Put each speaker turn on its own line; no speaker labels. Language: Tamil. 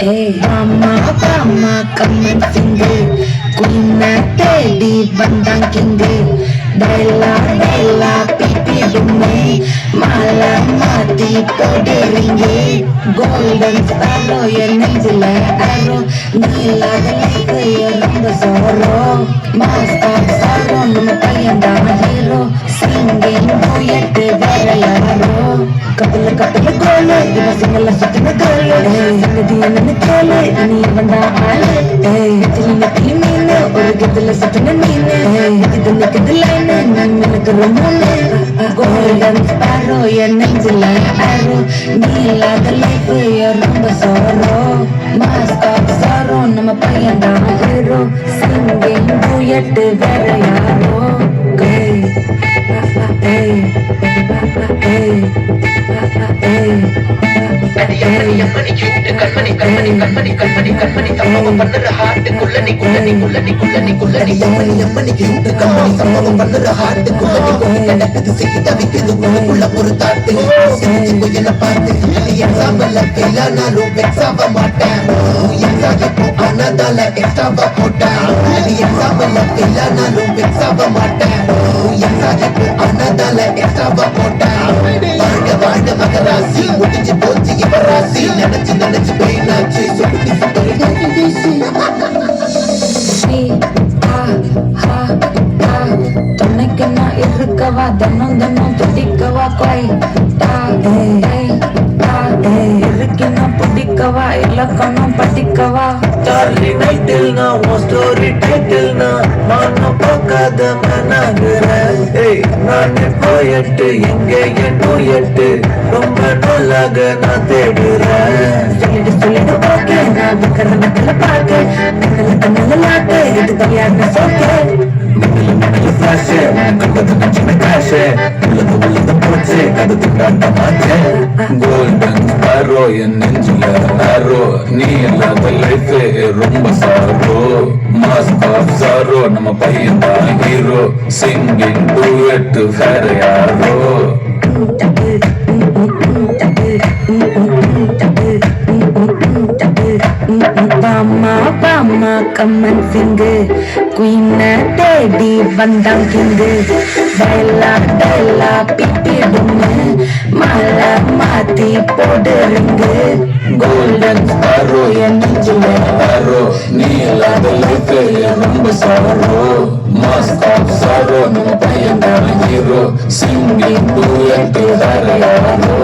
அம்மா அம்மா கம்மன் சிங்கு குயின தேடி வந்தான் கிங்கு டைலா டைலா பிபி டும்மி மாலை மாத்தி போடுறீங்க கோல்டன் ஸ்டாரோ என் நெஞ்சில ஆரோ நீ இல்லாத லைஃப் ரொம்ப சோரோ மாஸ்டர் சாரோ நம்ம பையன் தான் ஹீரோ சிங்கிங் டூயட் வேற யாரோ கப்பல கப்பல கோலு இவ சிங்கல சுத்தின கோலு சங்கதி என்ன கோலு நீ வந்தா ஆளு நெத்திலி நெத்திலி மீனு ஒரு கத்துல சுத்தின மீனு இது நிக்குது லைனு நான் எனக்கு ரொம்பனு கோல்டன் ஸ்பாரோ என் நெஞ்சில ஆரோ நீ இல்லாத லைஃப் ரொம்ப சோரோ மாஸ்டர் சாரோ நம்ம பையன் தான் ஹீரோ சிங்கிங் டூயட் வேற யாரோ
கண்மணி கண்மணி கண்மணி கண்மணி கண்மணி கண்மணி சம்பவம் பண்ணுற ஹார்ட் குள்ளனி குள்ளனி குள்ளனி குள்ளனி குள்ளனி அம்மணி அம்மணி கியூட் கண்மணி சம்பவம் பண்ணுற ஹார்ட் குள்ளனி குள்ளி கிடக்குது சிக்கி தவிக்குது உள்ள ஒரு தாட்டு சிரிச்சு கொய்யல பார்த்து எக்ஸாம்பிள் ஃபெயிலானாலும் வெக்ஸ் ஆக மாட்டேன் எக்ஸாக போனதால எக்ஸ்ட்ராவா போட்டேன் எக்ஸாம்பிள் ஃபெயிலானாலும் வெக்ஸ் ஆக மாட்டேன் எக்ஸாக போனதால எக்ஸ்ட்ராவா போட்டேன் வாழ்க வாழ்க மகராசி முடிஞ்சு போச்சு இப்ப ராசி நினைச்சு நினைச்சு பெயினாச்சு சுட்டி சுட்டி பேசி
துணைக்கு நான் இருக்கவா தன்னம் தன்னம் துடிக்கவா கொய் இருக்கு நான் பிடிக்கவா இலக்கணம் படிக்கவா
சார்லி நைட்டில் நான் உன் ஸ்டோரி டைட்டில் நான் மானம் பார்க்காத மனாகிறேன் நான் போயட்டு எங்கே என் நோயட்டு ரொம்ப நல்லாக நான் தேடுறேன்
சொல்லிட்டு போக்கு நான் விக்கிற நக்கல பாக்கு கண்ணல கண்ணல லாக்கு இது கல்யாண சோக்கு
மின்னல ஃபிளாஷ் கண்டது நச்சின காஷ் உள்ளது போச்சு அது திண்டாட்ட மாட்டேன் கோல்டன் ஸ்பாரோ என் நெஞ்சில ஆரோ நீ இல்லாத லைஃப் ரொம்ப சாரோ மாஸ்க் ஆஃப் சாரோ நம்ம பையன் தான் ஹீரோ சிங்கிங் டூயட் வேற யாரோ
பாமா பாமா கம்மன் சிங்கு குயின தேடி வந்தான் கிங்கு டைலா டைலா பிப்பி டும்மு மாலை மாத்தி போடுறீங்க
கோல்டன் ஸ்பாரோ என் நெஞ்சில ஆரோ நீ இல்லாத லைஃப் ரொம்ப சாரோ மாஸ்க் ஆஃப் சாரோ நம்ம பையன் தான் ஹீரோ சிங்கிங் டூயட் வேற யாரோ